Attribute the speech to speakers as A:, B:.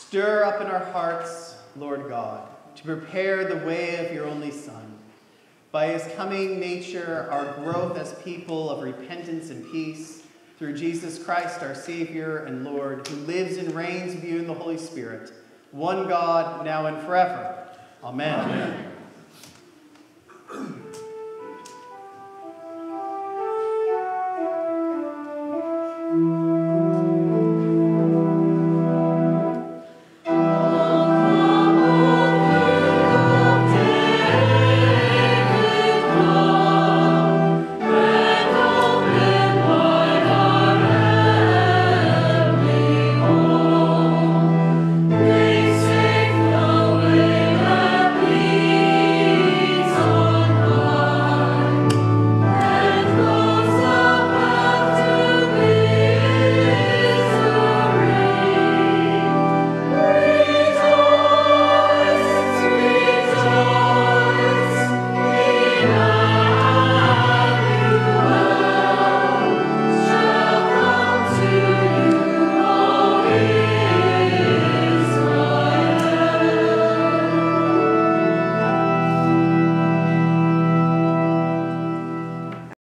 A: Stir up in our hearts, Lord God, to prepare the way of your only Son. By his coming nature, our growth as people of repentance and peace, through Jesus Christ, our Savior and Lord, who lives and reigns with you in the Holy Spirit, one God, now and forever. Amen. Amen.